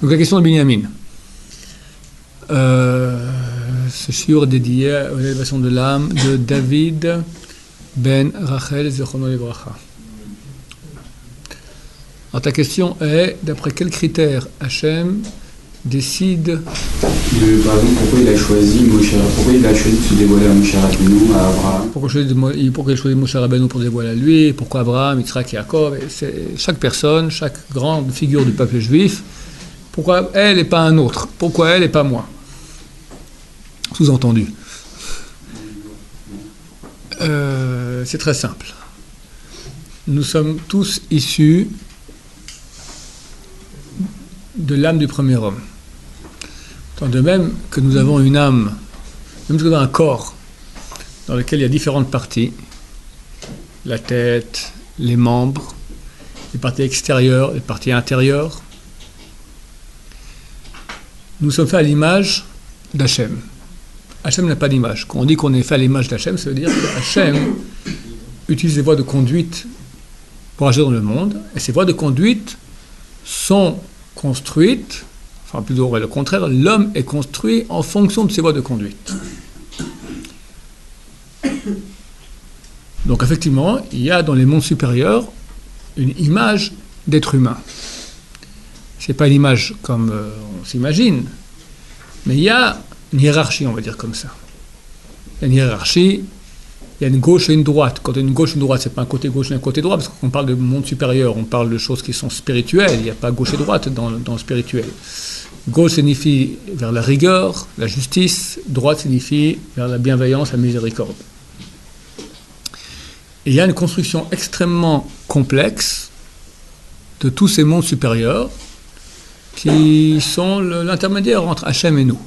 Donc la question de Binyamin. Ce shiur est dédié à l'élévation de l'âme de David ben Rachel Zechrono Livracha. Alors ta question est, d'après quels critères Hachem décide par exemple, pourquoi il a choisi de se dévoiler à Moshe Rabbeinu, à Abraham? Pourquoi il a choisi Moshe Rabbeinu pour se dévoiler à lui? Pourquoi Abraham, Yitzhak et Yaakov? Chaque personne, chaque grande figure du peuple juif, pourquoi elle et pas un autre? Pourquoi elle et pas moi? Sous-entendu. C'est très simple. Nous sommes tous issus de l'âme du premier homme. Tant de même que nous avons une âme, même que nous avons un corps dans lequel il y a différentes parties, la tête, les membres, les parties extérieures, les parties intérieures, nous sommes faits à l'image d'Hachem. Hachem n'a pas d'image. Quand on dit qu'on est fait à l'image d'Hachem, ça veut dire que Hachem utilise des voies de conduite pour agir dans le monde, et ces voies de conduite sont construites, enfin plutôt le contraire, l'homme est construit en fonction de ces voies de conduite. Donc effectivement, il y a dans les mondes supérieurs une image d'être humain. C'est pas une image comme on s'imagine, mais il y a une hiérarchie, on va dire comme ça. Il y a une hiérarchie, il y a une gauche et une droite. Quand il y a une gauche et une droite, c'est pas un côté gauche et un côté droit, parce qu'on parle de monde supérieur, on parle de choses qui sont spirituelles, il n'y a pas gauche et droite dans le spirituel. Gauche signifie vers la rigueur, la justice, droite signifie vers la bienveillance, la miséricorde. Et il y a une construction extrêmement complexe de tous ces mondes supérieurs qui sont l'intermédiaire entre Hachem et nous.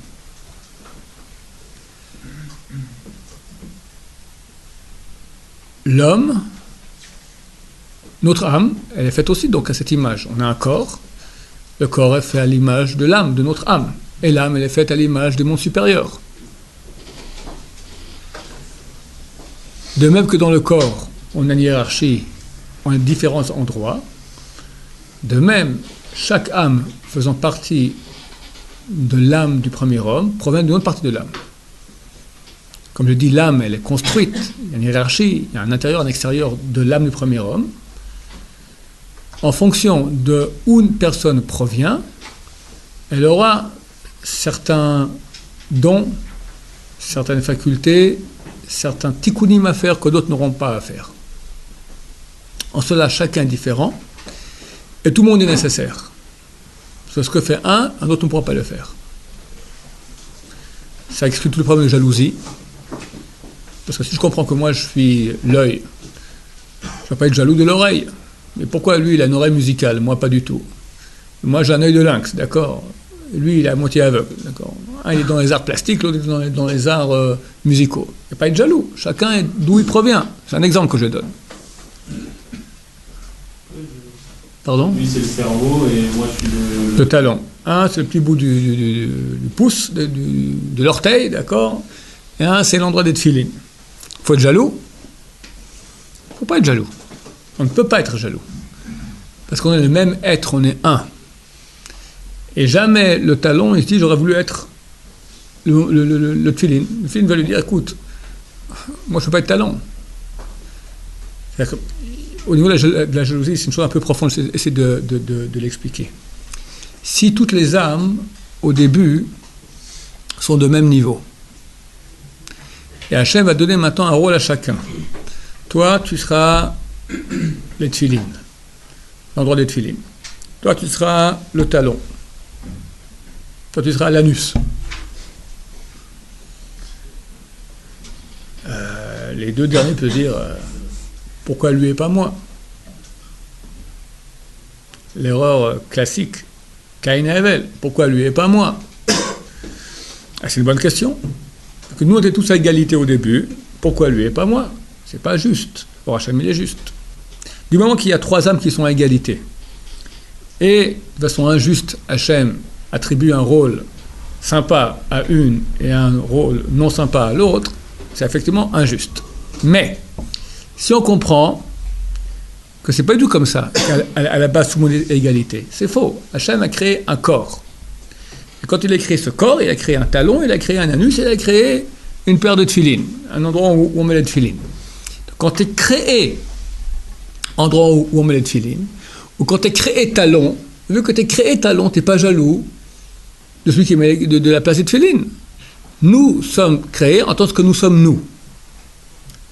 L'homme, notre âme, elle est faite aussi donc à cette image. On a un corps, le corps est fait à l'image de l'âme, de notre âme. Et l'âme, elle est faite à l'image des mondes supérieurs. De même que dans le corps, on a une hiérarchie, on a différents endroits, de même, chaque âme faisant partie de l'âme du premier homme provient d'une autre partie de l'âme. Comme je dis, l'âme, elle est construite, il y a une hiérarchie, il y a un intérieur, un extérieur de l'âme du premier homme. En fonction de où une personne provient, elle aura certains dons, certaines facultés, certains tikkunim à faire que d'autres n'auront pas à faire. En cela, chacun est différent, et tout le monde est nécessaire. Parce que ce que fait un autre ne pourra pas le faire. Ça exclut tout le problème de jalousie. Parce que si je comprends que moi je suis l'œil, je ne vais pas être jaloux de l'oreille. Mais pourquoi lui il a une oreille musicale, moi pas du tout? Moi j'ai un œil de lynx, d'accord? Lui il est à moitié aveugle, d'accord? Un il est dans les arts plastiques, l'autre est dans les arts musicaux. Il ne faut pas être jaloux, chacun est d'où il provient. C'est un exemple que je donne. Pardon? Lui c'est le cerveau et moi je suis le talon. Un c'est le petit bout du pouce, de l'orteil, d'accord? Et un c'est l'endroit des tefilines. Il faut être jaloux? Il ne faut pas être jaloux. On ne peut pas être jaloux. Parce qu'on est le même être, on est un. Et jamais le talon, il se dit, j'aurais voulu être le tefilin. Le tefilin va lui dire, écoute, moi je ne peux pas être talon. Au niveau de la jalousie, c'est une chose un peu profonde, j'essaie de l'expliquer. Si toutes les âmes, au début, sont de même niveau, et Hachem va donner maintenant un rôle à chacun. Toi, tu seras les tefilines, l'endroit des tefilines. Toi, tu seras le talon. Toi, tu seras l'anus. Les deux derniers peuvent dire pourquoi lui et pas moi? L'erreur classique, Caïn et Abel, pourquoi lui et pas moi? C'est une bonne question. Que nous, on était tous à égalité au début. Pourquoi lui et pas moi? C'est pas juste. Or, Hachem, il est juste. Du moment qu'il y a trois âmes qui sont à égalité, et de façon injuste, Hachem attribue un rôle sympa à une et un rôle non sympa à l'autre, c'est effectivement injuste. Mais, si on comprend que c'est pas du tout comme ça, qu'à la base, tout le monde est à égalité, c'est faux. Hachem a créé un corps. Et quand il a créé ce corps, il a créé un talon, il a créé un anus, il a créé une paire de tefilines, un endroit où on met les tefilines. Quand tu es créé endroit où on met les tefilines, ou quand tu es créé talon, vu que tu es créé talon, tu n'es pas jaloux de celui qui met de la place des tefilines. Nous sommes créés en tant que nous sommes nous.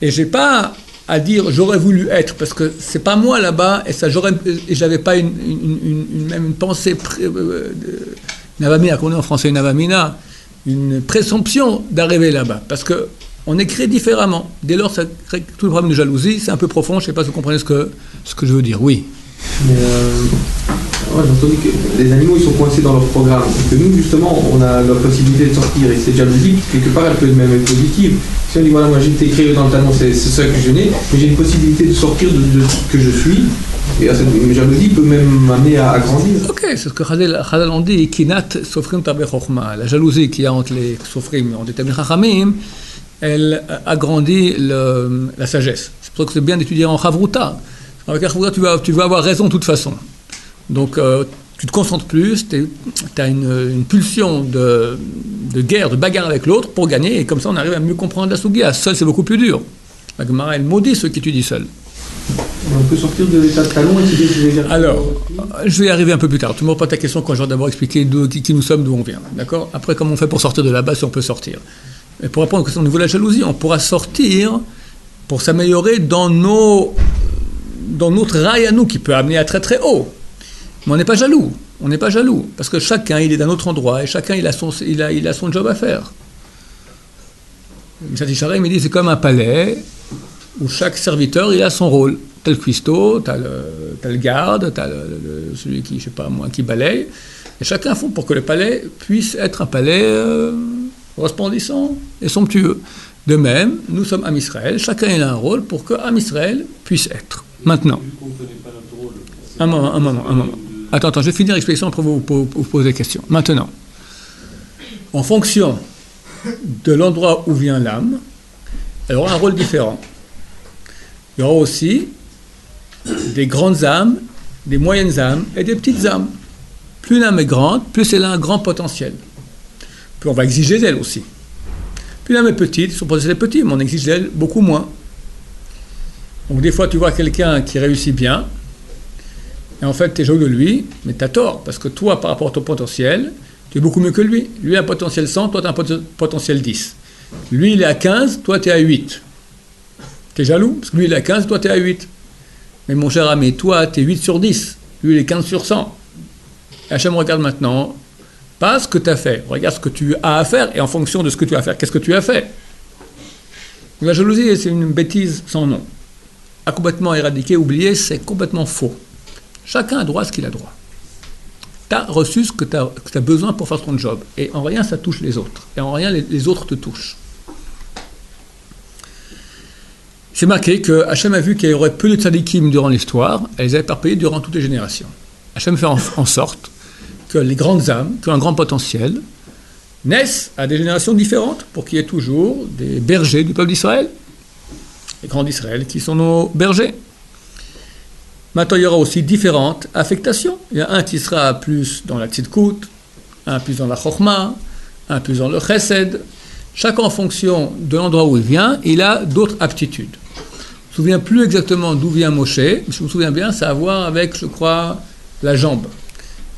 Et je n'ai pas à dire j'aurais voulu être, parce que c'est pas moi là-bas, et j'avais pas même une pensée, navamina, qu'on dit en français, une navamina, une présomption d'arriver là-bas, parce que on est créé différemment. Dès lors, ça crée tout le problème de jalousie. C'est un peu profond, je ne sais pas si vous comprenez ce que je veux dire. Oui. Mais j'ai entendu que les animaux ils sont coincés dans leur programme, et que nous justement on a la possibilité de sortir, et cette jalousie quelque part elle peut même être positive. Si on dit voilà, moi j'ai été créé dans le talon, c'est ça que je n'ai, mais j'ai une possibilité de sortir de ce que je suis, et cette jalousie peut même m'amener à grandir. Ok, c'est ce que Chazal on dit, kinat sofrim tabei chokhma, la jalousie qu'il y a entre les sofrim, entre les tabei chachamim, elle agrandit la sagesse. C'est pour ça que c'est bien d'étudier en chavruta. Avec la chavruta, tu vas avoir raison de toute façon. Donc, tu te concentres plus, tu as une pulsion de guerre, de bagarre avec l'autre pour gagner, et comme ça, on arrive à mieux comprendre la sugia. Seul, c'est beaucoup plus dur. La Gemara, elle maudit ceux qui étudient seul. On peut sortir de l'état de talon et se dire... Alors, je vais y arriver un peu plus tard. Tu me reposes ta question quand je vais d'abord expliquer qui nous sommes, d'où on vient. D'accord ? Après, comment on fait pour sortir de là-bas, si on peut sortir ? Et pour répondre à la question au niveau de la jalousie, on pourra sortir pour s'améliorer dans notre rail à nous, qui peut amener à très très haut. Mais on n'est pas jaloux. On n'est pas jaloux. Parce que chacun, il est d'un autre endroit et chacun, il a son job à faire. Mishat Yisharim, il dit c'est comme un palais où chaque serviteur, il a son rôle. T'as le cuistot, t'as le garde, t'as celui qui, je sais pas moi, qui balaye. Et chacun fait pour que le palais puisse être un palais resplendissant et somptueux. De même, nous sommes Am Israël, chacun il a un rôle pour que Am Israël puisse être. Maintenant. Un moment. Attends, je vais finir l'explication après vous poser des questions. Maintenant, en fonction de l'endroit où vient l'âme, elle aura un rôle différent. Il y aura aussi des grandes âmes, des moyennes âmes et des petites âmes. Plus l'âme est grande, plus elle a un grand potentiel. Puis on va exiger d'elle aussi. Plus l'âme est petite, son potentiel est petit, mais on exige d'elle beaucoup moins. Donc des fois tu vois quelqu'un qui réussit bien, et en fait tu es jaloux de lui, mais tu as tort, parce que toi par rapport à ton potentiel, tu es beaucoup mieux que lui. Lui a un potentiel 100, toi tu as un potentiel 10. Lui il est à 15, toi tu es à 8. Tu es jaloux, parce que lui il est à 15, toi tu es à 8. Mais mon cher ami, toi tu es 8 sur 10, lui il est 15 sur 100. Hachem regarde maintenant, pas ce que tu as fait, regarde ce que tu as à faire, et en fonction de ce que tu as à faire, qu'est-ce que tu as fait. La jalousie, c'est une bêtise sans nom. À complètement éradiquer, oublier, c'est complètement faux. Chacun a droit à ce qu'il a droit. Tu as reçu ce que tu as besoin pour faire ton job, et en rien ça touche les autres, et en rien les autres te touchent. C'est marqué que Hachem a vu qu'il y aurait peu de tzadikim durant l'histoire, et les a éparpillés durant toutes les générations. Hachem fait en sorte que les grandes âmes, qui ont un grand potentiel, naissent à des générations différentes pour qu'il y ait toujours des bergers du peuple d'Israël, les grands d'Israël qui sont nos bergers. Maintenant, il y aura aussi différentes affectations. Il y a un qui sera plus dans la tzidkout, un plus dans la chokhma, un plus dans le chesed. Chacun en fonction de l'endroit où il vient, il a d'autres aptitudes. Je ne me souviens plus exactement d'où vient Moshe, mais je me souviens bien, ça a à voir avec, je crois, la jambe.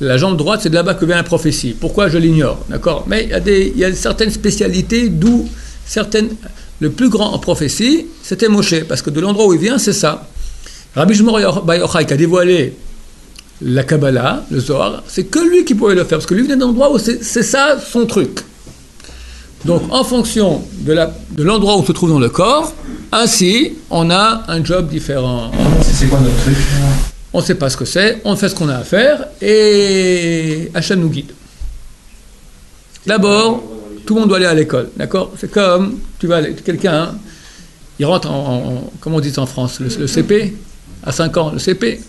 La jambe droite, c'est de là-bas que vient la prophétie. Pourquoi je l'ignore, d'accord ? Mais il y a certaines spécialités d'où certaines... Le plus grand en prophétie, c'était Moshe, parce que de l'endroit où il vient, c'est ça. Rabbi Shmuel Bar Yochai qui a dévoilé la Kabbalah, le Zohar, c'est que lui qui pouvait le faire, parce que lui vient d'un endroit où c'est ça son truc. Donc, en fonction de l'endroit où se trouve dans le corps, ainsi, on a un job différent. C'est quoi notre truc ? On ne sait pas ce que c'est, on fait ce qu'on a à faire, et Hachem nous guide. D'abord, tout le monde doit aller à l'école, d'accord ? C'est comme, quelqu'un, il rentre comment on dit en France, le CP, à 5 ans, le CP,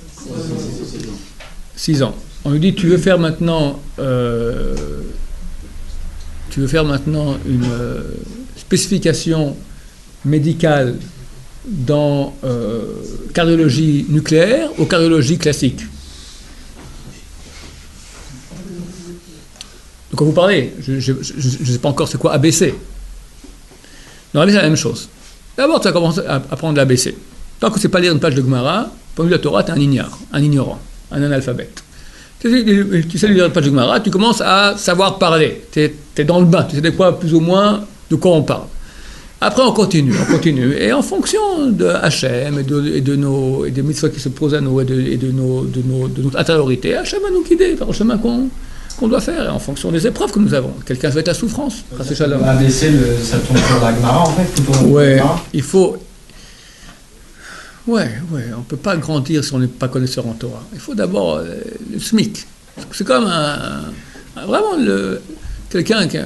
6 ans. On lui dit, tu veux faire maintenant une spécification médicale dans cardiologie nucléaire ou cardiologie classique. quand vous parlez, je ne sais pas encore c'est quoi ABC. Dans l'ABC, c'est la même chose. D'abord, tu vas commencer à apprendre l'ABC. Tant que tu ne sais pas lire une page de Gemara, pour de la Torah, tu es un ignorant, un analphabète. Tu sais lire une page de Gemara, tu commences à savoir parler. Tu es dans le bain, tu sais de quoi, plus ou moins, de quoi on parle. Après, on continue. Et en fonction de Hachem et des mitzvot qui se posent à nous et de notre intériorité, Hachem va nous guider vers le chemin qu'on doit faire, et en fonction des épreuves que nous avons. Quelqu'un va être à souffrance. ABC, ça tourne sur la Gemara, en fait. Ouais, il faut... Ouais, on ne peut pas grandir si on n'est pas connaisseur en Torah. Il faut d'abord le SMIC. C'est comme vraiment quelqu'un qui est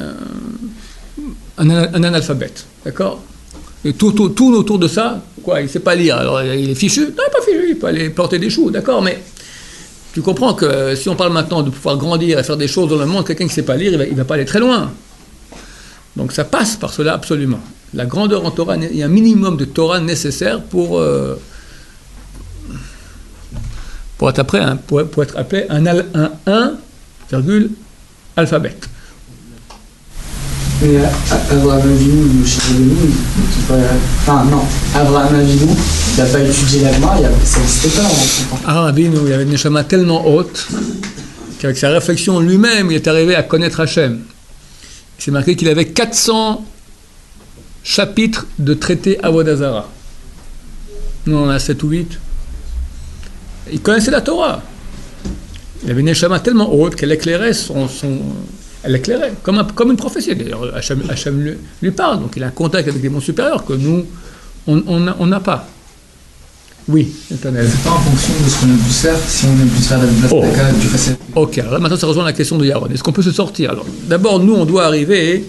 un analphabète, d'accord? Et tout autour de ça, quoi, il ne sait pas lire. Alors il est fichu? Non, il n'est pas fichu, il peut aller planter des choux, d'accord? Mais tu comprends que si on parle maintenant de pouvoir grandir et faire des choses dans le monde, quelqu'un qui ne sait pas lire, il ne va pas aller très loin. Donc ça passe par cela absolument. La grandeur en Torah, il y a un minimum de Torah nécessaire pour être appelé un alphabète. Mais Abraham Avinu, Moshe Rabbeinu, Abraham Avinu, il n'a pas étudié la Gemara, ça n'existait pas en son temps. Abraham Avinu, il avait une neshama tellement haute qu'avec sa réflexion lui-même, il est arrivé à connaître Hachem. C'est marqué qu'il avait 400 chapitres de traités Avodah Zarah. Nous, on en a 7 ou 8. Il connaissait la Torah. Il avait une neshama tellement haute qu'elle éclairait elle éclairait, comme une prophétie. D'ailleurs, Hachem lui parle, donc il a un contact avec des mondes supérieurs que nous, on n'a pas. Oui, Nathanaël. C'est pas en fonction de ce qu'on aime plus faire, si on aime plus faire la du facette. Ok, alors maintenant ça rejoint la question de Yaron. Est-ce qu'on peut se sortir? Alors, d'abord, nous, on doit arriver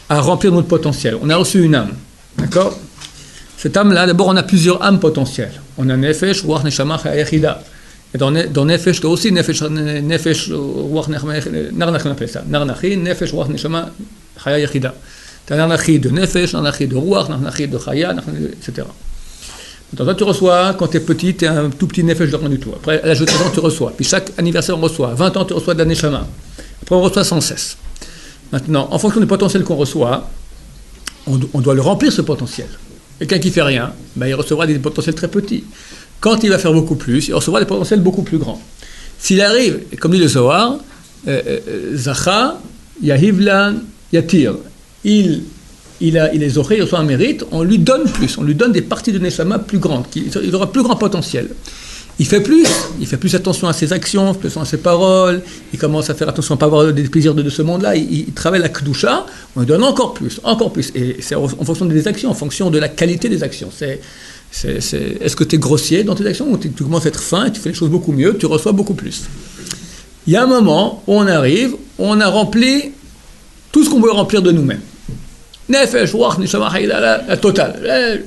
à remplir notre potentiel. On a reçu une âme, d'accord? Cette âme-là, d'abord, on a plusieurs âmes potentielles. On a Nefesh, Ruach, Neshama, Chaya, Yechida. Et dans Nefesh, tu as aussi Nefesh, Ruach, Narnach, on appelle ça. Narnachi, Nefesh, Ruach, Neshama, Chaya, Yechida. Tu as Narnachi de Nefesh, Narnachi de Ruach, Narnachi de Chaya, etc. Donc, toi, tu reçois, quand tu es petit, tu es un tout petit Nefesh de rien du tout. Après, à l'âge de 13 ans, tu reçois. Puis chaque anniversaire, on reçoit. À 20 ans, tu reçois de la Neshama. Après, on reçoit sans cesse. Maintenant, en fonction du potentiel qu'on reçoit, on doit le remplir, ce potentiel. Quelqu'un qui ne fait rien, ben, il recevra des potentiels très petits. Quand il va faire beaucoup plus, il recevra des potentiels beaucoup plus grands. S'il arrive, comme dit le Zohar, Zacha, Yahivlan, Yatir, il les oreilles, il reçoit un mérite, on lui donne plus, on lui donne des parties de Neshama plus grandes, il aura plus grand potentiel. Il fait plus attention à ses actions, attention à ses paroles, il commence à faire attention à ne pas avoir des plaisirs de ce monde-là, il travaille la Kedusha, on lui donne encore plus, et c'est en fonction des actions, en fonction de la qualité des actions. Est-ce que tu es grossier dans tes actions, ou tu commences à être fin, et tu fais les choses beaucoup mieux, tu reçois beaucoup plus. Il y a un moment où on arrive, on a rempli tout ce qu'on veut remplir de nous-mêmes. Nefesh, Ruach, Neshama, Hayla, la totale.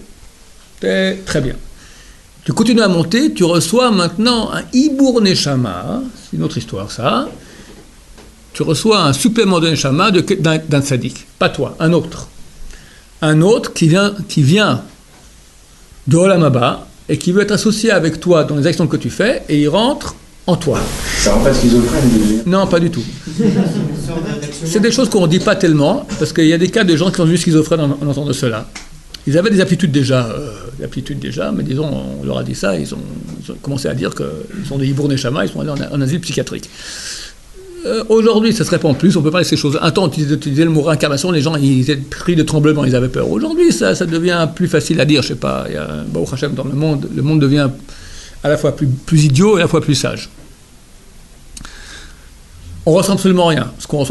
Très bien. Tu continues à monter, tu reçois maintenant un Ibour Neshama, c'est une autre histoire ça. Tu reçois un supplément de Neshama d'un tzaddik, pas toi, un autre. Un autre qui vient de Olam Haba et qui veut être associé avec toi dans les actions que tu fais, et il rentre en toi. Ça rend pas schizophrène? Non, pas du tout. C'est des choses qu'on ne dit pas tellement, parce qu'il y a des cas de gens qui sont devenus schizophrènes en entendant cela. Ils avaient des aptitudes déjà, mais disons, on leur a dit ça, ils ont commencé à dire qu'ils sont des Hibour Neshama, ils sont allés en asile psychiatrique. Aujourd'hui, ça se répand plus, on peut parler de ces choses. Un temps, on utilisait le mot réincarnation, les gens ils étaient pris de tremblement, ils avaient peur. Aujourd'hui, ça devient plus facile à dire, je sais pas, il y a Baruch Hashem dans le monde devient à la fois plus idiot et à la fois plus sage. On ressent absolument rien. Ce qu'on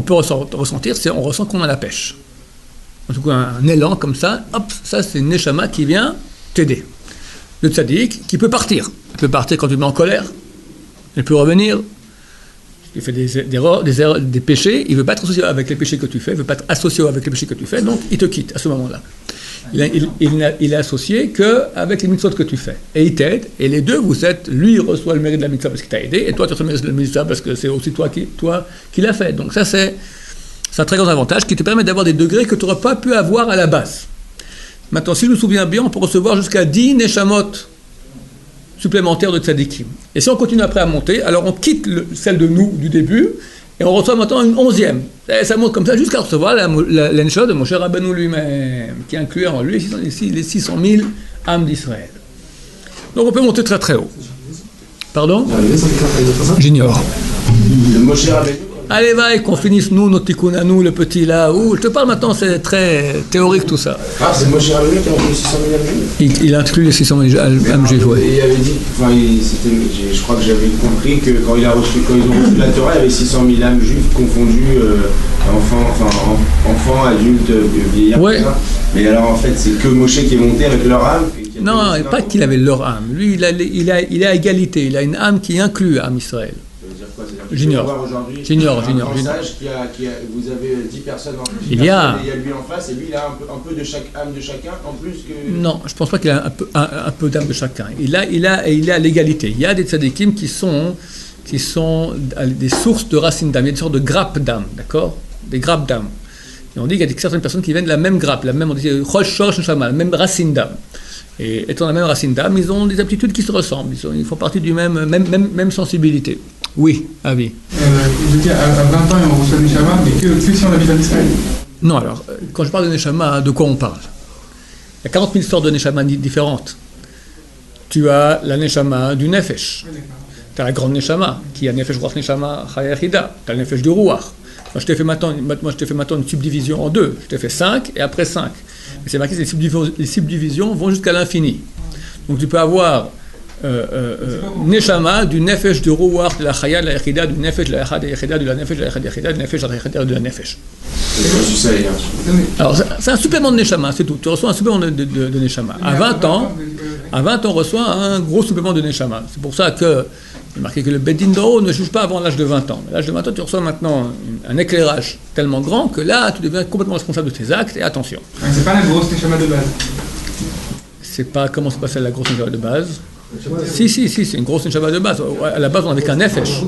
peut ressentir, c'est on ressent qu'on a la pêche. En tout cas, un élan comme ça, hop, ça c'est une neshama qui vient t'aider. Le tzaddik qui peut partir. Il peut partir quand tu te mets en colère. Il peut revenir. Il fait des erreurs, des péchés. Il ne veut pas être associé avec les péchés que tu fais. Il ne veut pas être associé avec les péchés que tu fais. Donc, il te quitte à ce moment-là. Il est associé qu'avec les mitzvot que tu fais. Et il t'aide. Et les deux, lui, il reçoit le mérite de la mitzvah parce qu'il t'a aidé. Et toi, tu reçois le mérite de la mitzvah parce que c'est aussi toi qui l'as fait. Donc, ça, c'est un très grand avantage qui te permet d'avoir des degrés que tu n'aurais pas pu avoir à la base. Maintenant, si je me souviens bien, on peut recevoir jusqu'à 10 neshamot supplémentaires de tzadikim. Et si on continue après à monter, alors on quitte celle de nous du début Et on reçoit maintenant une 11e. Et ça monte comme ça jusqu'à recevoir la Neshama de Moshe Rabbeinu lui-même, qui inclut en lui les 600 000 âmes d'Israël. Donc on peut monter très très haut. Pardon? J'ignore. Le Moshe Rabbeinu. Allez, va, et qu'on finisse nous, notre tikkun à nous, le petit là. Je te parle maintenant, c'est très théorique tout ça. Ah, c'est Moshe Rabbeinu qui a inclus les 600 000 âmes juives. Il inclut les 600 000 âmes juives, oui. Et il avait dit, je crois que j'avais compris que quand ils ont reçu la Torah, il y avait 600 000 âmes juives confondues, enfants, adultes, vieillards. Ouais. Mais alors en fait, c'est que Moshe qui est monté avec leur âme. Non, pas qu'il avait leur âme. Lui, il a égalité. Il a une âme qui inclut âme Israël. J'ignore. J'ignore. Message vous avez 10 personnes en plus. Il y a lui en face, et lui, il a un peu de chaque âme de chacun, en plus que... Non, je ne pense pas qu'il a un peu d'âme de chacun. Il a l'égalité. Il y a des tzadikim qui sont des sources de racines d'âme. Il y a des sortes de grappes d'âme, d'accord? Des grappes d'âme. Et on dit qu'il y a certaines personnes qui viennent de la même grappe, la même même racine d'âme. Et étant la même racine d'âme, ils ont des aptitudes qui se ressemblent. Ils font partie du même sensibilité. Oui, avis. Je dis, à 20 ans, on reçoit des Neshama, mais que si on habite en Israël. Non, alors, quand je parle de Neshama, de quoi on parle? Il y a 40 000 sortes de Neshama différentes. Tu as la Neshama du Nefesh. Tu as la grande Neshama, qui est Nefesh Ruach Neshama Chayachida. Tu as le Nefesh du Ruach. Moi, je t'ai fait maintenant une subdivision en deux. Je t'ai fait 5 et après 5. Mais c'est marqué que les subdivisions vont jusqu'à l'infini. Donc tu peux avoir Neshama du Nefesh du Ruach, de la Chaya, de la Yechida, du Nefesh, de la Yechada, de la Nefesh, de la Yechida, du Nefesh, de la Yechida, de la Nefesh. Alors c'est un supplément de Neshama, c'est tout. Tu reçois un supplément de Neshama. À 20 ans, on reçoit un gros supplément de Neshama. C'est pour ça que il est marqué que le Bedin d'Oro ne juge pas avant l'âge de 20 ans. À l'âge de 20 ans, tu reçois maintenant un éclairage tellement grand que là, tu deviens complètement responsable de tes actes, et attention. C'est pas la grosse Neshama de base. C'est pas comment se passait la grosse Neshama de base. Si, c'est une grosse Neshama de base. À la base, on n'avait qu'un Nefesh.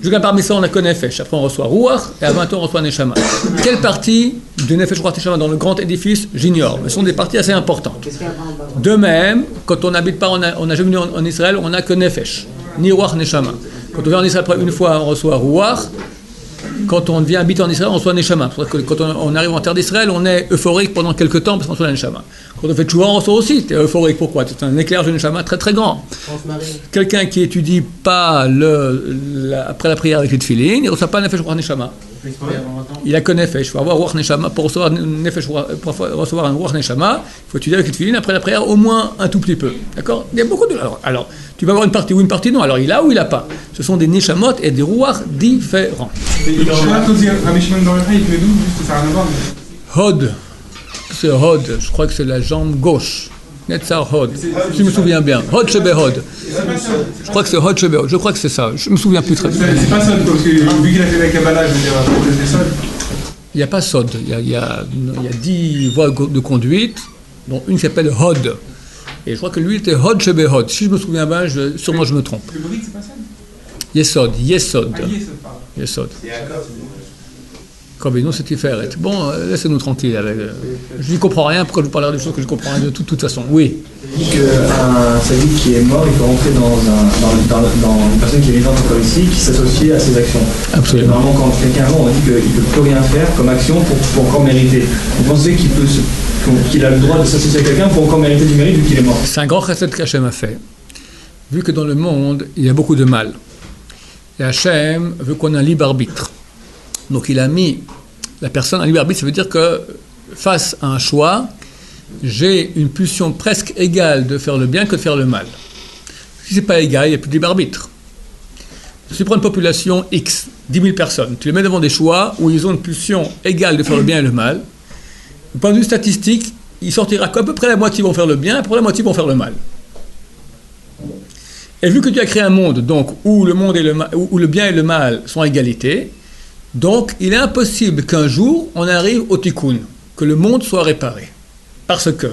Jusqu'à parmi ça, on n'a qu'un Nefesh. Après, on reçoit Ruach, et à 20 ans, on reçoit Neshama. Quelle partie du Nefesh Ruach Neshama dans le grand édifice, j'ignore. Mais ce sont des parties assez importantes. De même, quand on n'habite pas, on n'a jamais venu en Israël, on n'a que Nefesh, ni Ruach Neshama. Quand on vient en Israël, une fois, on reçoit Ruach. Quand on vient habiter en Israël, on reçoit Neshama. Quand on arrive en terre d'Israël, on est euphorique pendant quelques temps parce qu'on reçoit la Neshama. Quand on fait Tchouva, on reçoit aussi. Tu es euphorique. Pourquoi? C'est un éclairage de Neshama très très grand. Quelqu'un qui étudie pas après la prière avec les tefilin, il ne reçoit pas Nefesh Ruach Neshama. Il a que Nefesh. Il faut avoir Ruach Neshama. Pour recevoir un Ruach Neshama, il faut étudier avec les tefilin après la prière au moins un tout petit peu. D'accord? Il y a beaucoup de... Alors, tu vas avoir une partie ou une partie non. Alors, il a ou il n'a pas. Ce sont des Neshamot et des Ruach différents. Hod. C'est Hod. Je crois que c'est la jambe gauche. Netzar Hod. Si je me souviens bien. Hod Shebe Hod. Je crois que c'est Hod Shebe Hod. Je crois que c'est ça. Je me souviens plus très bien. C'est pas Sod, parce que vu qu'il a fait la Kabbalah, je veux dire, c'est Sod. Il n'y a pas Sod. Il y a 10 voies de conduite, dont une s'appelle Hod. Et je crois que lui était Hod Shebe Hod. Si je me souviens bien, sûrement je me trompe. Le brique, c'est pas Sod? Yesod. Yesod. Comme nous, c'est Tiferet. Bon, laissez-nous tranquilles. Je n'y comprends rien. Pourquoi je vous parlerai de choses que je comprends rien de toute façon? Oui. Il dit qu'un sadique qui est mort, il peut rentrer dans une personne qui est vivante encore ici, qui s'associe à ses actions. Absolument. Normalement, quand quelqu'un est mort, on dit qu'il ne peut plus rien faire comme action pour encore mériter. Vous pensez qu'il a le droit de s'associer à quelqu'un pour encore mériter du mérite vu qu'il est mort? C'est un grand chesed qu'Hachem a fait. Vu que dans le monde, il y a beaucoup de mal. Et Hachem veut qu'on ait un libre arbitre. Donc il a mis la personne en libre arbitre, ça veut dire que face à un choix, j'ai une pulsion presque égale de faire le bien que de faire le mal. Si ce n'est pas égal, il n'y a plus de libre arbitre. Si tu prends une population X, 10 000 personnes, tu les mets devant des choix où ils ont une pulsion égale de faire le bien et le mal, du point de vue statistique, il sortira qu'à peu près la moitié vont faire le bien, à peu près la moitié vont faire le mal. Et vu que tu as créé un monde donc, où le bien et le mal sont à égalité, donc il est impossible qu'un jour on arrive au tikkun, que le monde soit réparé. Parce que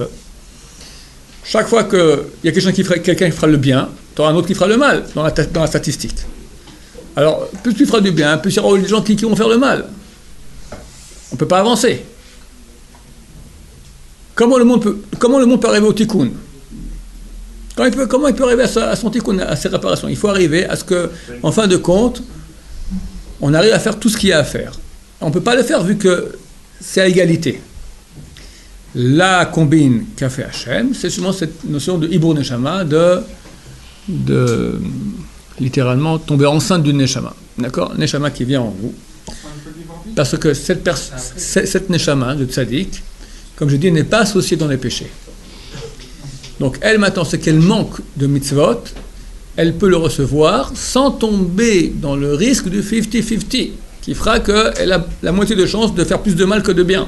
chaque fois qu'il y a quelqu'un qui fera le bien, tu auras un autre qui fera le mal dans la statistique. Alors, plus tu feras du bien, plus il y aura des gens qui vont faire le mal. On ne peut pas avancer. Comment le monde peut arriver au tikkun? Comment il peut arriver à son tikkun, à ses réparations? Il faut arriver à ce que, en fin de compte, on arrive à faire tout ce qu'il y a à faire. On ne peut pas le faire vu que c'est à égalité. La combine qu'a fait Hachem, c'est justement cette notion de Hibur Neshama, de littéralement tomber enceinte d'une Neshama. D'accord? Neshama qui vient en vous. Parce que cette Neshama de Tzadik, comme je dis, n'est pas associée dans les péchés. Donc elle, maintenant, ce qu'elle manque de mitzvot, elle peut le recevoir sans tomber dans le risque du 50-50, qui fera qu'elle a la moitié de chance de faire plus de mal que de bien.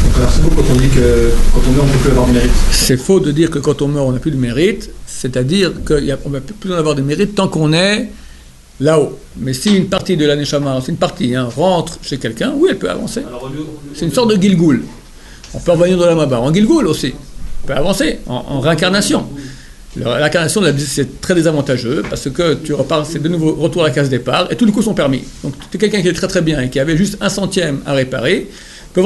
Donc alors c'est faux quand on dit que quand on meurt, on ne peut plus avoir de mérite. C'est faux de dire que quand on meurt, on n'a plus de mérite, c'est-à-dire qu'on ne va plus en avoir de mérite tant qu'on est là-haut. Mais si une partie de la Neshama, c'est une partie, rentre chez quelqu'un, oui, elle peut avancer. C'est une sorte de Gilgoul. On peut revenir dans la Mabar en Gilgoul aussi. On peut avancer en réincarnation. L'incarnation, c'est très désavantageux parce que tu repars, c'est de nouveau retour à la case départ et tous les coups sont permis. Donc, tu es quelqu'un qui est très très bien et qui avait juste 1 centième à réparer. Il peut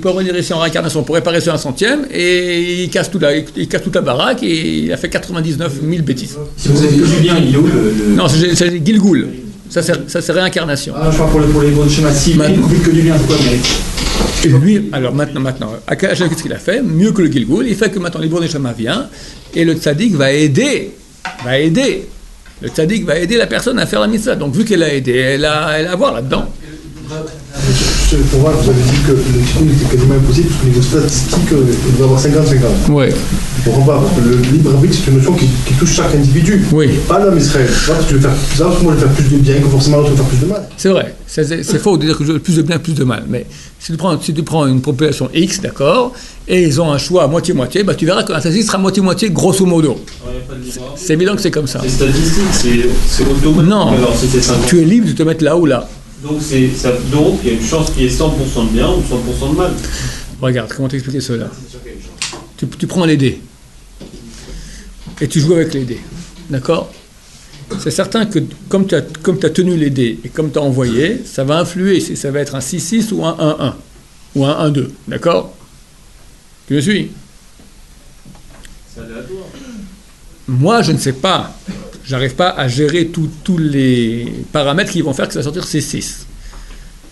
revenir ici en réincarnation pour réparer ce 1 centième et il casse toute la baraque et il a fait 99 000 bêtises. Si vous avez vu bien, il est où le... Non, c'est Gilgoul. Ça, c'est réincarnation. Ah, je crois pour les bons schémas, si vu que du bien, c'est quoi le mérite? Et lui, alors maintenant, qu'est-ce qu'il a fait? Mieux que le Gilgoul, il fait que maintenant l'Ibur Neshama vient et le tzaddik va aider. Le tzaddik va aider la personne à faire la mitzvah. Donc vu qu'elle a aidé, elle a à voir là-dedans. Pour moi, vous avez dit que le tikkun était quasiment impossible parce qu'au niveau statistique, il doit avoir 50-50. Oui. Je ne comprends pas, parce que le libre arbitre, c'est une notion qui touche chaque individu. Oui. Pas l'homme Israël. Pas parce que moi je vais faire plus de bien que forcément l'autre va faire plus de mal. C'est vrai. C'est faux de dire que je veux plus de bien, plus de mal. Mais si tu prends une population X, d'accord, et ils ont un choix moitié-moitié, bah, tu verras que la statistique sera moitié-moitié, grosso modo. C'est évident que c'est comme ça. C'est statistique, c'est automatique. Non, alors, si c'est 50. tu es libre de te mettre là ou là. Donc il y a une chance qu'il y ait 100% de bien ou 100% de mal. Regarde, comment t'expliquer cela? Tu prends les dés et tu joues avec les dés, d'accord? C'est certain que comme tu as tenu les dés et comme tu as envoyé, ça va influer si ça va être un 6-6 ou un 1-1 ou un 1-2, d'accord? Tu me suis? C'est aléatoire. Moi, je ne sais pas. J'arrive pas à gérer tous les paramètres qui vont faire que ça va sortir 6-6.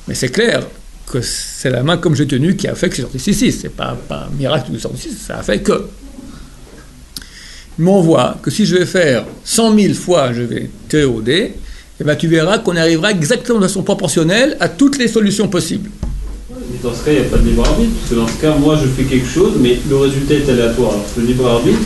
Mais c'est clair que c'est la main comme j'ai tenu qui a fait que c'est sorti 6-6. C'est pas un miracle de sortir 6, ça a fait que. Mais on voit que si je vais faire 100 000 fois, je vais TOD, et ben tu verras qu'on arrivera exactement de façon proportionnelle à toutes les solutions possibles. Mais dans ce cas, il n'y a pas de libre arbitre. Parce que dans ce cas, moi, je fais quelque chose, mais le résultat est aléatoire. Alors que le libre arbitre,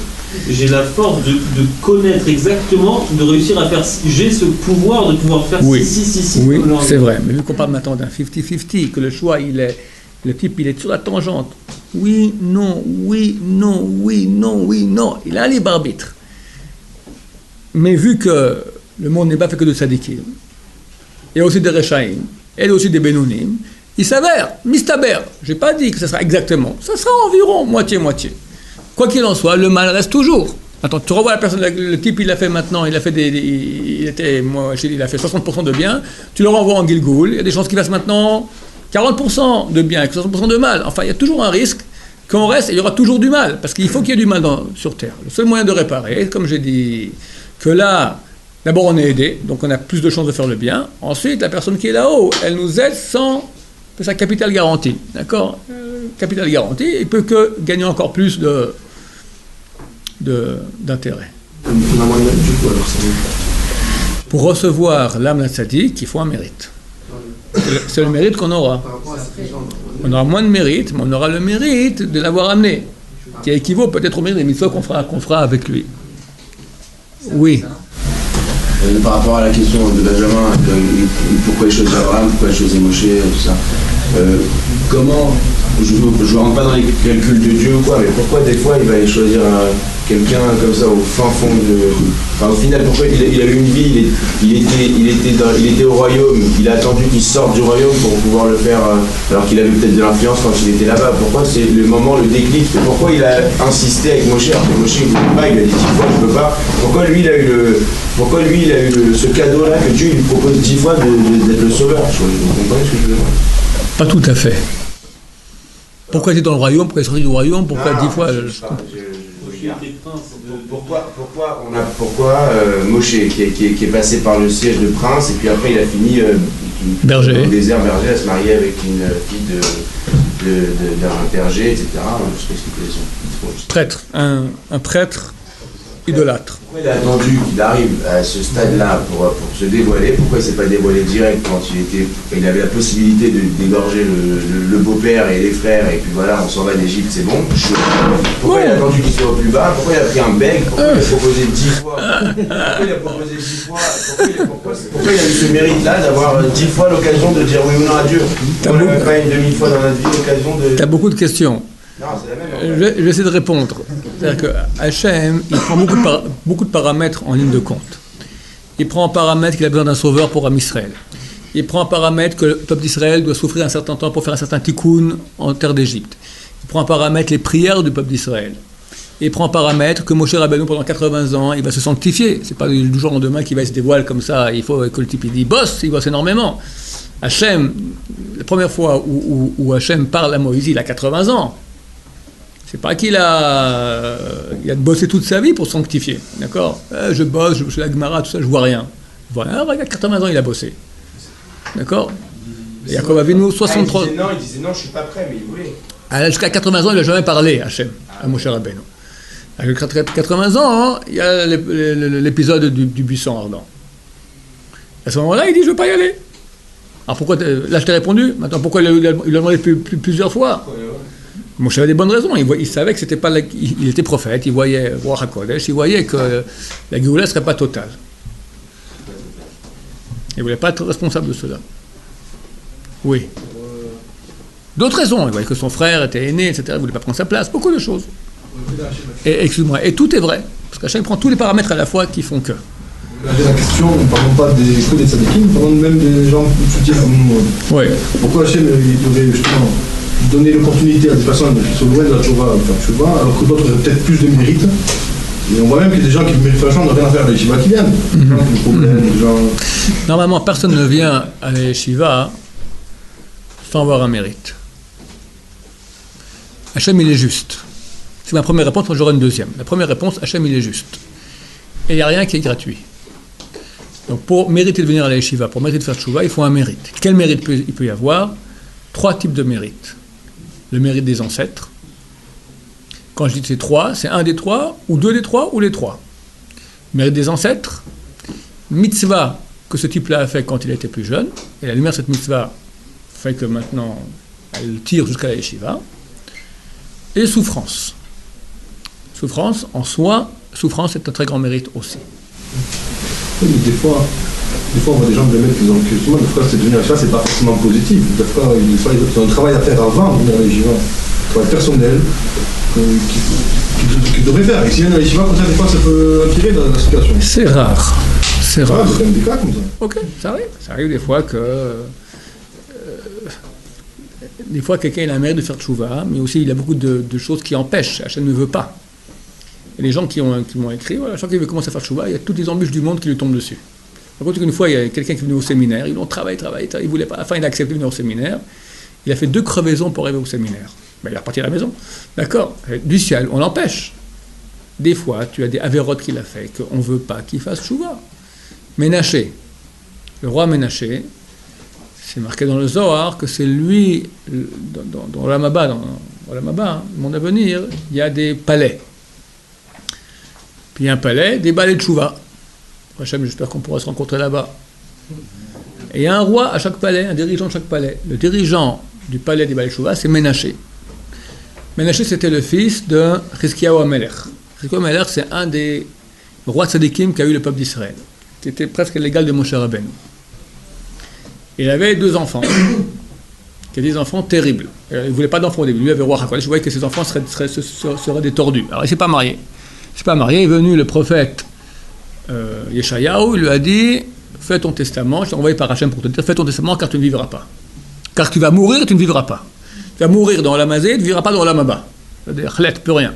j'ai la force de connaître exactement, de réussir à faire. J'ai ce pouvoir de pouvoir faire oui. 6. Oui, c'est vrai. Mais vu qu'on parle maintenant d'un 50-50, que le choix, le type, il est sur la tangente. Oui, non, oui, non, oui, non, oui, non. Il a un libre arbitre. Mais vu que le monde n'est pas fait que de tzadikim, il y a aussi des rechaïm, et aussi des benounim, il s'avère, mistaber. Je n'ai pas dit que ce sera exactement. Ça sera environ moitié-moitié. Quoi qu'il en soit, le mal reste toujours. Attends, tu revois la personne, le type, il a fait maintenant, il a fait 60% de bien, tu le renvoies en Gilgoul, il y a des chances qu'il fasse maintenant 40% de bien, 60% de mal. Enfin, il y a toujours un risque qu'on reste, et il y aura toujours du mal, parce qu'il faut qu'il y ait du mal sur Terre. Le seul moyen de réparer, comme j'ai dit, que là, d'abord on est aidé, donc on a plus de chances de faire le bien. Ensuite, la personne qui est là-haut, elle nous aide sans sa capital garantie, d'accord? Capital garantie, il peut que gagner encore plus d'intérêt. Pour recevoir l'âme tzaddik, il faut un mérite. C'est le mérite qu'on aura. On aura moins de mérite, mais on aura le mérite de l'avoir amené, qui équivaut peut-être au mérite des mitzvot qu'on fera avec lui. Oui. Par rapport à la question de Benjamin, pourquoi il choisit Abraham, pourquoi il choisit Moshe, tout ça, comment, je ne rentre pas dans les calculs de Dieu ou quoi, mais pourquoi des fois il va aller choisir quelqu'un comme ça au fin fond de... Enfin au final, pourquoi il a eu une vie, il était au royaume, il a attendu qu'il sorte du royaume pour pouvoir le faire, alors qu'il avait peut-être de l'influence quand il était là-bas. Pourquoi c'est le moment, le déclic, pourquoi il a insisté avec Moshe, alors que Moshe il ne voulait pas, il a dit 10 fois je ne peux pas, pourquoi lui il a eu ce cadeau-là que Dieu lui propose 10 fois d'être le sauveur? Vous comprenez ce que je veux dire? Pas tout à fait. Pourquoi il est dans le royaume? Pourquoi il est sorti du royaume? Pourquoi 10 fois? Pourquoi Moshe, qui est passé par le siège de prince, et puis après il a fini berger. Au désert berger, à se marier avec une fille d'un berger, etc. Je sais expliquer son prêtre, un prêtre idolâtre. Pourquoi il a attendu qu'il arrive à ce stade-là pour se dévoiler? Pourquoi il ne s'est pas dévoilé direct quand il avait la possibilité de d'égorger le beau-père et les frères, et puis voilà, on s'en va d'Égypte, c'est bon? Pourquoi il a attendu qu'il soit au plus bas? Pourquoi il a pris un bec? Pourquoi il a proposé 10 fois? Pourquoi il a proposé 10 fois? Pourquoi il a eu ce mérite-là d'avoir 10 fois l'occasion de dire oui ou non à Dieu? On n'a même pas une demi-fois dans notre vie l'occasion de... Tu as beaucoup de questions. Non, c'est la même. En fait. Je vais essayer de répondre. C'est-à-dire que Hachem, il prend beaucoup de paramètres en ligne de compte. Il prend en paramètre qu'il a besoin d'un sauveur pour Am Israël. Il prend en paramètre que le peuple d'Israël doit souffrir un certain temps pour faire un certain tikkun en terre d'Égypte. Il prend en paramètre les prières du peuple d'Israël. Il prend en paramètre que Moshe Rabbeinu, pendant 80 ans, il va se sanctifier. C'est pas du jour au lendemain qu'il va se dévoiler comme ça. Il faut que le type il bosse énormément. Hachem, la première fois où Hachem parle à Moïse, il a 80 ans. C'est pas qu'il a bossé toute sa vie pour se sanctifier, d'accord? Je bosse, je fais la Gemara, tout ça, je vois rien. Voilà, il a 80 ans, il a bossé. D'accord? Et Yaakov Avinu, 63... il disait non, je suis pas prêt, mais il voulait. Jusqu'à 80 ans, il n'a jamais parlé, Hachem, à Moshe Rabbeinu. À 80 ans, il y a l'épisode du buisson ardent. À ce moment-là, il dit, je ne veux pas y aller. Alors pourquoi... Là, je t'ai répondu. Maintenant, pourquoi il l'a demandé plusieurs fois? Moshe avait des bonnes raisons. Il savait que c'était pas il était prophète, il voyait Roi HaKodesh, il voyait que la Géoula ne serait pas totale. Il ne voulait pas être responsable de cela. Oui. D'autres raisons. Il voyait que son frère était aîné, etc. Il ne voulait pas prendre sa place. Beaucoup de choses. Et, excuse-moi. Et tout est vrai. Parce qu'Hachem prend tous les paramètres à la fois qui font que. J'ai la question, ne parlons pas des tzadikim, parlons même des gens plus petits comme nous. Oui. Pourquoi Hachem il devrait justement donner l'opportunité à des personnes qui sont loin de la Tchouva de faire Tchouva, alors que d'autres auraient peut-être plus de mérite? Et on voit même qu'il y a des gens qui méritent franchement de rien faire à la Yeshiva qui viennent. Des gens qui ont des problèmes, des gens... Normalement, personne ne vient à la Yeshiva sans avoir un mérite. Hachem, il est juste. C'est ma première réponse, moi j'aurai une deuxième. La première réponse, Hachem, il est juste. Et il n'y a rien qui est gratuit. Donc pour mériter de venir à la Yeshiva, pour mériter de faire Tchouva, il faut un mérite. Quel mérite il peut y avoir? 3 types de mérites. Le mérite des ancêtres. Quand je dis c'est 3, c'est un des 3, ou 2 des 3, ou les 3. Mérite des ancêtres, mitzvah que ce type-là a fait quand il était plus jeune, et la lumière de cette mitzvah fait que maintenant elle tire jusqu'à la yeshiva, et souffrance. Souffrance, en soi, souffrance est un très grand mérite aussi. Oui, mais des fois on voit des gens de mettre qui ont justement, des fois c'est devenu ça, c'est pas forcément positif. Des fois ils ont un travail à faire avant de venir à la yeshiva, un travail personnel qu'ils devraient faire. Et s'ils viennent à la yeshiva, comme ça, des fois ça peut empirer dans la situation. C'est rare. C'est rare. C'est quand même des cas comme ça. Ok, ça arrive. Ça arrive des fois que... des fois, quelqu'un a le mérite de faire tchouva, mais aussi il y a beaucoup de choses qui empêchent. Hachem ne veut pas. Et les gens qui m'ont écrit, voilà, chaque fois qu'il veut commencer à faire tchouva, il y a toutes les embûches du monde qui lui tombent dessus. Par contre, une fois, il y a quelqu'un qui est venu au séminaire, il travaille, il voulait pas, enfin il a accepté de venir au séminaire, il a fait 2 crevaisons pour arriver au séminaire. Ben, il est reparti à la maison. D'accord? Du ciel, on l'empêche. Des fois, tu as des avérotes qu'il a fait, qu'on ne veut pas qu'il fasse tchouva. Ménaché, le roi Ménaché, c'est marqué dans le Zohar que c'est lui, dans l'Amaba, le monde à venir, il y a des palais. Puis un palais, des balais de tchouva. Hachem, j'espère qu'on pourra se rencontrer là-bas. Et il y a un roi à chaque palais, un dirigeant de chaque palais. Le dirigeant du palais des balais de tchouva, c'est Ménaché. Ménaché, c'était le fils de Chizkiyahu HaMelech. Chizkiyahu HaMelech, c'est un des rois tzadikim qu'a eu le peuple d'Israël. C'était presque l'égal de Moshe Rabbeinu. Il avait 2 enfants, qui étaient des enfants terribles. Il ne voulait pas d'enfants au début. Lui avait roi HaKodesh, je voyais que ses enfants seraient des tordus. Alors il ne s'est pas marié. Il est venu le prophète Yeshayahu, il lui a dit, fais ton testament, je t'ai envoyé par Hachem pour te dire, fais ton testament car tu ne vivras pas. Car tu vas mourir et tu ne vivras pas. Tu vas mourir dans l'Amazé, tu ne vivras pas dans l'Amaba. C'est-à-dire, chlet, plus rien.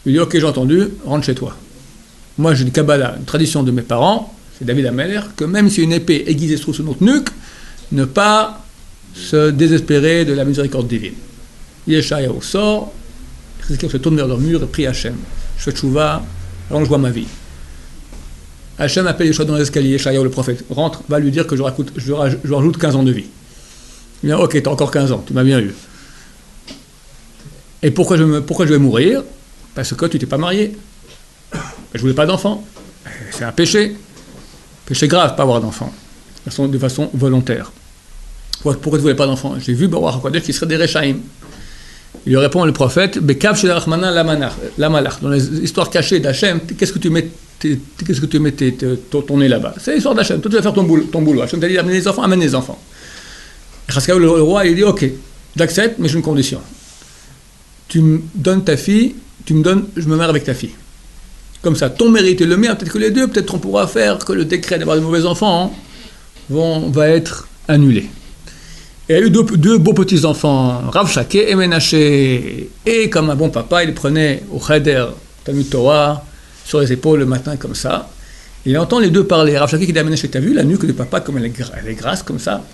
Il dit, ok, j'ai entendu, rentre chez toi. Moi, j'ai une Kabbalah, une tradition de mes parents, c'est David Ameller, que même si une épée aiguisée se trouve sur notre nuque, ne pas se désespérer de la miséricorde divine. Yeshayahu sort, Chizkiyahu se tourne vers le mur et prie Hachem. Je fais tchouva, allonge-moi ma vie. Hachem appelle Yeshua dans les escaliers, Yeshayahu le prophète, rentre, va lui dire que je rajoute 15 ans de vie. Il dit, ok, t'as encore 15 ans, tu m'as bien eu. Et pourquoi je vais mourir? Parce que tu t'es pas marié. Je voulais pas d'enfant. C'est un péché. Péché grave, pas avoir d'enfant. De façon volontaire. Pourquoi tu voulais pas d'enfant? J'ai vu Baruch HaKodesh qui serait des Rechaim. Il lui répond le prophète, Bekav shel Rachmana la malach. Dans les histoires cachées d'Hachem, qu'est-ce que tu mets ton nez là-bas? C'est l'histoire d'Hachem. Toi, tu vas faire ton boulot. Hachem t'a dit amener les enfants, amène les enfants. Et Chizkiyahu, le roi, il dit, ok, j'accepte, mais j'ai une condition. Tu me donnes ta fille, je me marie avec ta fille. Comme ça, ton mérite et le mien, peut-être que les deux, peut-être on pourra faire que le décret d'avoir de mauvais enfants va être annulé. Et il y a eu deux beaux petits-enfants, Rav Shaké et Menaché. Et comme un bon papa, il les prenait au Cheder, Talmud Torah, sur les épaules le matin comme ça. Il entend les deux parler. Rav Shaké qui dit à Menaché, t'as vu la nuque de papa comme elle est grasse comme ça?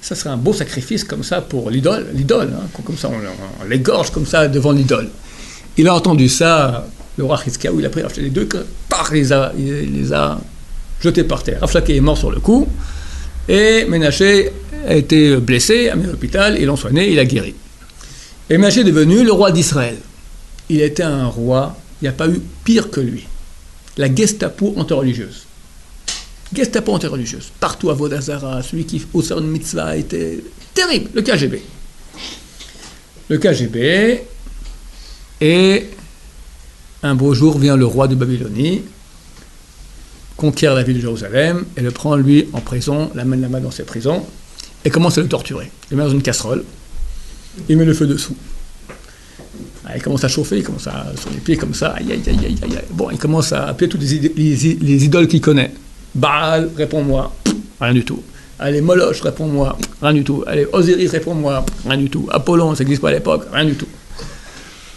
Ça serait un beau sacrifice comme ça pour l'idole, hein, comme ça on l'égorge comme ça devant l'idole. Il a entendu ça, le roi Chizkiyahu, il a pris Rav Shaké les deux, il les a jetés par terre. Rav Shaké est mort sur le coup, et Menaché a été blessé, amené à l'hôpital, ils l'ont soigné, il a guéri. Et Menaché est devenu le roi d'Israël. Il était un roi, il n'y a pas eu pire que lui. La Gestapo anti-religieuse. Gestapo anti-religieuse. Partout à Vodazara, celui qui, au sein de mitzvah, était terrible. Le KGB. Le KGB. Et un beau jour vient le roi de Babylonie, conquiert la ville de Jérusalem, et le prend, lui, en prison, l'amène là-bas dans ses prisons, et commence à le torturer. Il le met dans une casserole, il met le feu dessous. Il commence à chauffer, il commence à, sur les pieds comme ça, aïe, aïe, aïe, aïe, aïe. Bon, il commence à appeler toutes les idoles qu'il connaît. Baal, réponds-moi, rien du tout. Allez, Moloch, réponds-moi, rien du tout. Allez, Osiris, réponds-moi, rien du tout. Apollon, ça n'existe pas à l'époque, rien du tout.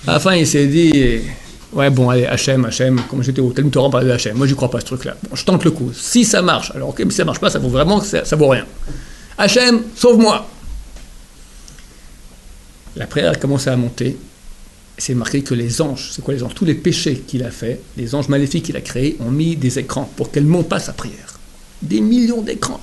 À la fin, il s'est dit, ouais, bon, allez, Hachem, comme j'étais au Talmud Torah, on parlait de Hachem. Moi, je crois pas à ce truc-là. Bon, je tente le coup. Si ça marche, alors ok, mais si ça marche pas, ça vaut vraiment, ça vaut rien. Hachem, sauve-moi. La prière a commencé à monter. C'est marqué que les anges, c'est quoi les anges? Tous les péchés qu'il a fait, les anges maléfiques qu'il a créés, ont mis des écrans pour qu'elle ne monte pas sa prière. Des millions d'écrans.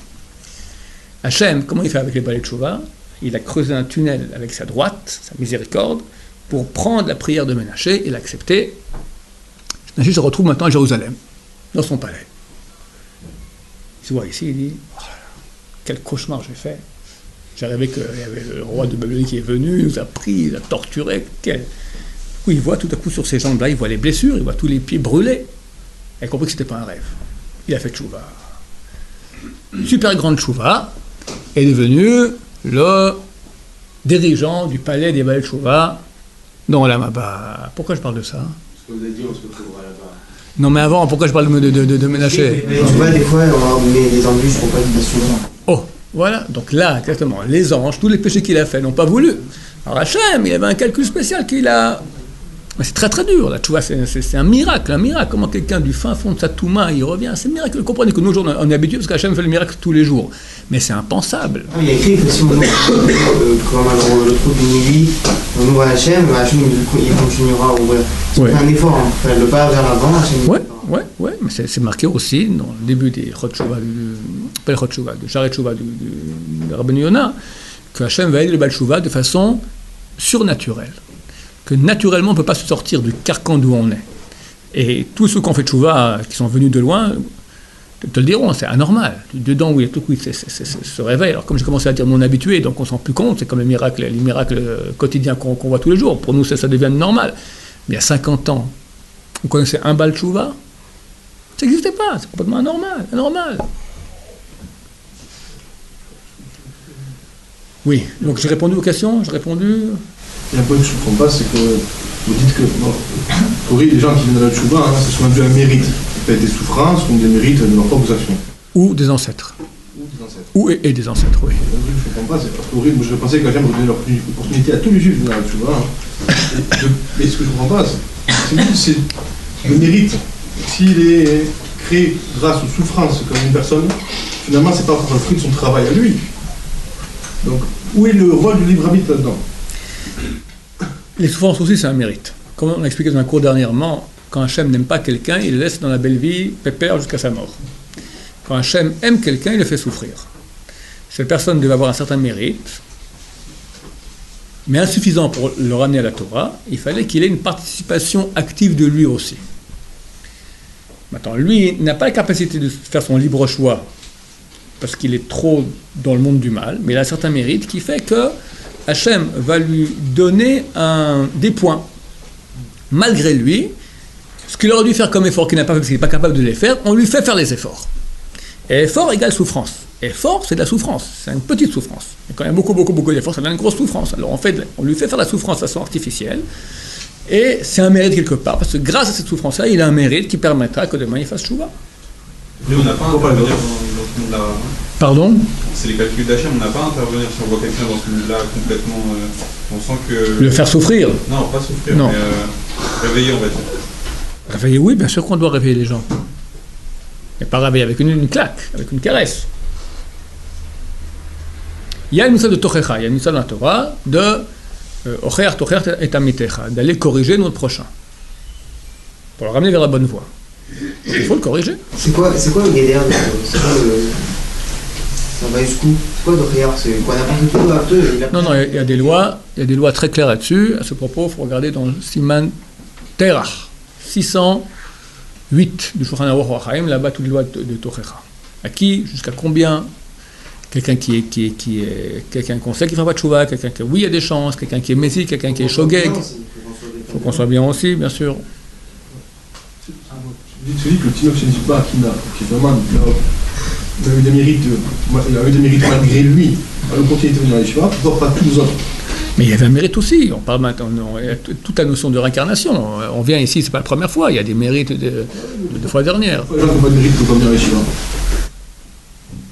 Hachem, comment il fait avec les balais de Tchouva? Il a creusé un tunnel avec sa droite, sa miséricorde, pour prendre la prière de Menaché et l'accepter. Menaché se retrouve maintenant à Jérusalem, dans son palais. Il se voit ici, il dit, oh, quel cauchemar j'ai fait. J'ai rêvé qu'il y avait le roi de Babylonie qui est venu, il nous a pris, il a torturé. Il voit tout à coup sur ces jambes-là, il voit les blessures, il voit tous les pieds brûlés. Il a compris que ce n'était pas un rêve. Il a fait tchouva. Super grande tchouva, est devenu le dirigeant du palais des Baal Tchouva dans la Maba. Pourquoi je parle de ça? Parce que vous avez dit, on se retrouvera là-bas. Non mais avant, pourquoi je parle de Ménaché? Tu vois, des fois, on met des embûches pour pas être souvent. Oh, voilà, donc là, exactement, les anges, tous les péchés qu'il a fait n'ont pas voulu. Alors Hachem, il avait un calcul spécial qu'il a... Mais c'est très très dur, là, tu vois, c'est un miracle, comment quelqu'un du fin fond de sa touma, il revient, c'est miraculeux. Vous comprenez que nous, aujourd'hui, on est habitués parce qu'Hachem fait le miracle tous les jours. Mais c'est impensable. Il y a écrit que si on ouvre le trou de minuit, on ouvre Hachem, il continuera à ouvrir. C'est un effort, hein. Faire le pas vers l'avant, Hachem. Ouais, mais c'est marqué aussi dans le début des Chot Tchouva, de Sharet Tchouva de Rabbeinu Yonah, que Hachem va aider le Baal Tchouva de façon surnaturelle. Que naturellement on ne peut pas se sortir du carcan d'où on est. Et tous ceux qui ont fait tchouva, qui sont venus de loin, te le diront, c'est anormal. Dedans où il y a tout se réveille. Alors comme j'ai commencé à dire non habitué, donc on ne s'en rend plus compte, c'est comme les miracles quotidiens qu'on voit tous les jours. Pour nous, ça devient normal. Mais il y a 50 ans, on connaissait un Baal tchouva, ça n'existait pas, c'est complètement anormal. Oui, donc j'ai répondu aux questions, Il y a un point que je ne comprends pas, c'est que vous dites que, pour les gens qui viennent de la tchouva, c'est souvent dû à un mérite. Ça peut être des souffrances ou des mérites de leurs propres actions. Ou des ancêtres. Et des ancêtres, oui. Je ne comprends pas, c'est parce que je pensais que la Hachem redonnait l'opportunité à tous les juifs de venir à la tchouva. Mais ce que je ne comprends pas, c'est le mérite. S'il est créé grâce aux souffrances comme une personne, finalement, c'est pas le fruit de son travail à lui. Donc, où est le rôle du libre arbitre là-dedans? Les souffrances aussi, c'est un mérite. comme on a expliqué dans un cours dernièrement, quand Hachem n'aime pas quelqu'un, il le laisse dans la belle vie, pépère jusqu'à sa mort. Quand Hachem aime quelqu'un, il le fait souffrir. Cette personne devait avoir un certain mérite, mais insuffisant pour le ramener à la Torah, il fallait qu'il ait une participation active de lui aussi. Maintenant, lui n'a pas la capacité de faire son libre choix, parce qu'il est trop dans le monde du mal, mais il a un certain mérite qui fait que Hachem va lui donner des points. Malgré lui, ce qu'il aurait dû faire comme effort qu'il n'a pas fait parce qu'il n'est pas capable de les faire, on lui fait faire les efforts. Et effort égale souffrance. Effort, c'est de la souffrance, c'est une petite souffrance. Et quand il y a beaucoup d'efforts, ça donne une grosse souffrance. Alors on lui fait faire la souffrance de façon artificielle, et c'est un mérite quelque part, parce que grâce à cette souffrance-là, il a un mérite qui permettra que demain il fasse chouva. Mais on n'a pas à intervenir dans ce monde-là. Pardon ? C'est les calculs d'Hachem, on n'a pas à intervenir si on voit quelqu'un dans ce monde-là complètement. On sent que. Le faire souffrir ? Non, pas souffrir, non. Mais réveiller, on va dire. Réveiller, oui, bien sûr qu'on doit réveiller les gens. Mais pas réveiller avec une claque, avec une caresse. Il y a une mitzvah de Tochecha, il y a une mitzvah dans la Torah de Ocher Tocher et Amitecha, d'aller corriger notre prochain, pour le ramener vers la bonne voie. Donc, il faut le corriger. C'est quoi le guédère? C'est quoi le... Ça va jusqu'où? C'est quoi Tocher? C'est quoi n'importe quoi? Non, il y a des lois très claires là-dessus. À ce propos, il faut regarder dans Siman Terach 608 du Shulchan Aruch Hachaim, là-bas toutes les lois de Tochecha. À qui, jusqu'à combien? Quelqu'un qui est quelqu'un qu'on sait qui ne fera pas de chouva, quelqu'un qui oui il y a des chances, quelqu'un qui est messie, quelqu'un qui est shogeg. Il faut qu'on soit bien aussi, bien sûr. Tu dis que le Tinoch Shenziba, qui est vraiment il a eu des mérites malgré lui, à l'opportunité de venir à l'Yeshiva, pourquoi pas tous les autres? Mais il y avait un mérite aussi. On parle maintenant, il y a toute la notion de réincarnation. On vient ici, c'est pas la première fois. Il y a des mérites de fois dernière. Les gens qui n'ont pas de mérite ne peuvent pas venir à l'Yeshiva.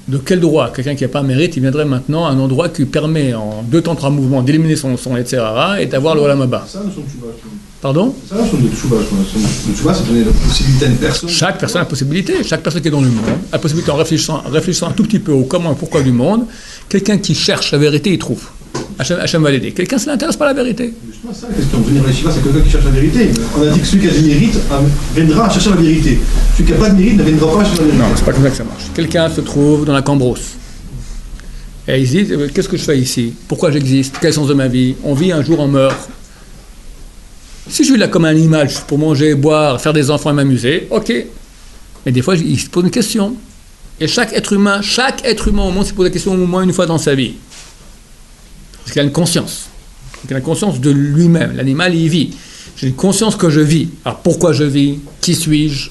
De quel droit? Quelqu'un qui n'a pas un mérite, il viendrait maintenant à un endroit qui permet en 2 temps 3 mouvements d'éliminer son etc. et d'avoir le Olam Haba. C'est ça la notion de Tchouba. Pardon? C'est ça la notion de Tchouba. Le Tchouba, c'est donner la possibilité à une personne. Chaque personne a la possibilité. Chaque personne qui est dans le monde a la possibilité, en réfléchissant un tout petit peu au comment et pourquoi du monde, quelqu'un qui cherche la vérité, il trouve. Hachem va l'aider. Quelqu'un, ça ne l'intéresse pas la vérité. Justement, ça la question. Venir à l'Yeshiva, c'est quelqu'un qui cherche la vérité. On a dit que celui qui a du mérite viendra chercher la vérité. Celui qui n'a pas de mérite ne viendra pas chercher la vérité. Non, c'est pas comme ça que ça marche. Quelqu'un se trouve dans la Cambrousse. Et il se dit, qu'est-ce que je fais ici? Pourquoi j'existe? Quel est le sens de ma vie? On vit, un jour on meurt. Si je suis là comme un animal, juste pour manger, boire, faire des enfants et m'amuser, ok. Mais des fois, il se pose une question. Et chaque être humain au monde se pose la question au moins une fois dans sa vie. Parce qu'il a une conscience. Il a une conscience de lui-même. L'animal, il vit. J'ai une conscience que je vis. Alors pourquoi je vis? Qui suis-je?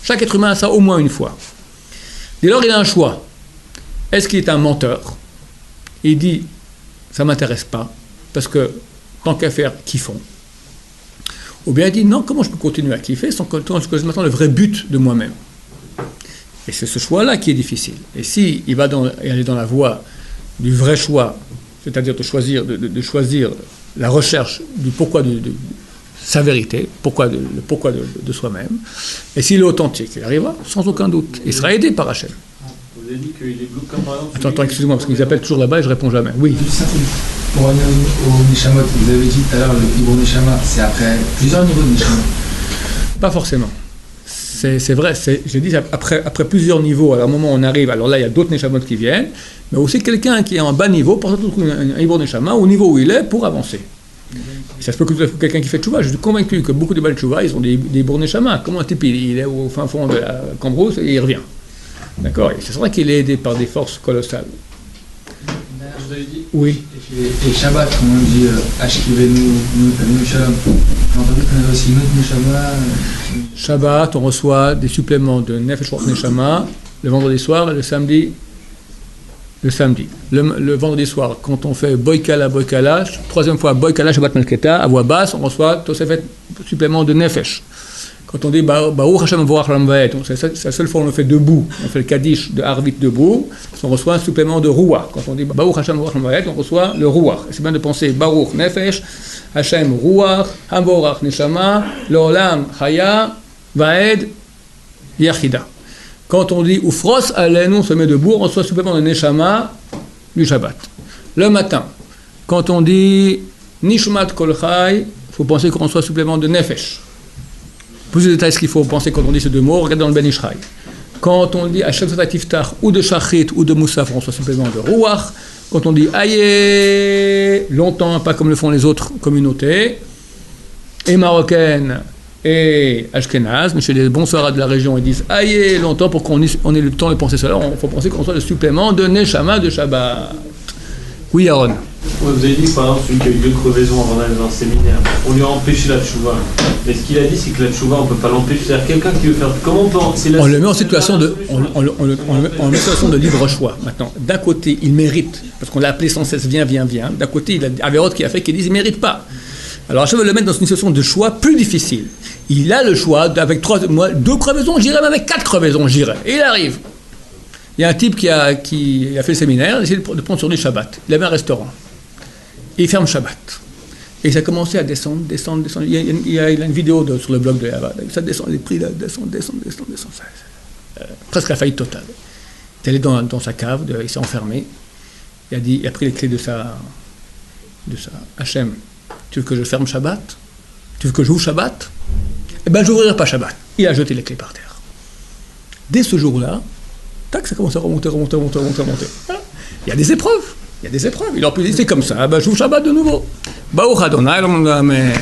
Chaque être humain a ça au moins une fois. Dès lors, il a un choix. Est-ce qu'il est un menteur? Il dit, ça ne m'intéresse pas, parce que tant qu'à faire, kiffons. Ou bien il dit, non, comment je peux continuer à kiffer sans que je connaisse maintenant le vrai but de moi-même? Et c'est ce choix-là qui est difficile. Et s'il va aller dans la voie du vrai choix, c'est-à-dire de choisir la recherche du pourquoi de sa vérité, le pourquoi de soi-même, et s'il est authentique, il arrivera, sans aucun doute. Il sera aidé par Hachem. Vous avez dit qu'il est comme par exemple. Attends, excusez-moi, parce qu'ils appellent toujours là-bas et je réponds jamais. Oui. Pour revenir au Neshamot, vous avez dit tout à l'heure, le niveau Neshama, c'est après plusieurs niveaux de Neshama. Pas forcément. C'est vrai, j'ai dit après plusieurs niveaux, à un moment on arrive, alors là il y a d'autres Neshamot qui viennent, mais aussi quelqu'un qui est en bas niveau, pour ça trouver un niveau Neshama au niveau où il est pour avancer. Ça se peut que quelqu'un qui fait tchouva, je suis convaincu que beaucoup de Baal tchouva, ils ont des bourgs Neshama. Comment un type il est au fin fond de la Cambrousse et il revient. D'accord? Et c'est vrai qu'il est aidé par des forces colossales. Vous avez dit. Oui. Et Shabbat, comme on dit, Ashkivenu, Shalom. J'ai entendu qu'on avait aussi une autre Neshama. Shabbat, on reçoit des suppléments de Nefesh Ruach Neshama le vendredi soir et le samedi. Le vendredi soir, quand on fait Boykala, troisième fois Boykala, Shabbat Melketa, à voix basse, on reçoit Tosefet supplément de Nefesh. Quand on dit Baruch Hashem Vorach Lam Vaed, c'est la seule fois où on le fait debout, on fait le Kaddish de Harvit debout, on reçoit un supplément de Ruach. Quand on dit Baruch Hashem Vorach Lam Vaed, on reçoit le Ruach. C'est bien de penser Baruch Nefesh, Hashem Ruach, Hamvorach Neshama, L'Olam Chaya, Vaed, Yachida. Quand on dit Ufros Alenu, on se met debout, on reçoit un supplément de Neshama du Shabbat. Le matin, quand on dit Nishmat Kol Chai, il faut penser qu'on reçoit supplément de nefesh. Plus de détails, ce qu'il faut penser quand on dit ces deux mots, regardez dans le Ben Ishraï. Quand on dit à chaque fois tiftar ou de shachrit ou de moussaf, on reçoit supplément de rouach. Quand on dit aïe, longtemps, pas comme le font les autres communautés, et marocaines et ashkénazes, mais chez les bons soirs de la région, ils disent aïe, longtemps, pour qu'on ait le temps de penser cela, il faut penser qu'on reçoit le supplément de neshama de Shabbat. Oui, Aaron. Ouais, vous avez dit par exemple celui qui a eu 2 crevaisons avant d'aller dans le séminaire, on lui a empêché la tchouva. Mais ce qu'il a dit, c'est que la tchouva, on ne peut pas l'empêcher. C'est-à-dire quelqu'un qui veut faire. Comment on peut. On le met en situation de, on le met en situation de libre choix. Maintenant, d'un côté, il mérite, parce qu'on l'a appelé sans cesse viens. D'un côté, il a Averot qui a fait qu'il disent il ne mérite pas. Alors, Hachem veut le mettre dans une situation de choix plus difficile. Il a le choix, avec 2 crevaisons, j'irai, même avec 4 crevaisons, j'irai. Et il arrive. Il y a un type qui a fait le séminaire, il a essayé de prendre sur lui Shabbat. Il avait un restaurant. Et il ferme Shabbat. Et ça a commencé à descendre. Il y a une vidéo sur le blog de Yavad. Ça descend, les prix descendent. Presque la faillite totale. Il est allé dans sa cave, il s'est enfermé. Il a pris les clés de sa Hachem, tu veux que je ferme Shabbat? Tu veux que j'ouvre Shabbat? Eh bien, je n'ouvrirai pas Shabbat. Il a jeté les clés par terre. Dès ce jour-là, tac, ça commence à remonter. Voilà. Il y a des épreuves. Il aurait pu dire, c'est comme ça, j'ouvre Shabbat de nouveau. Baruch Adonai, amen.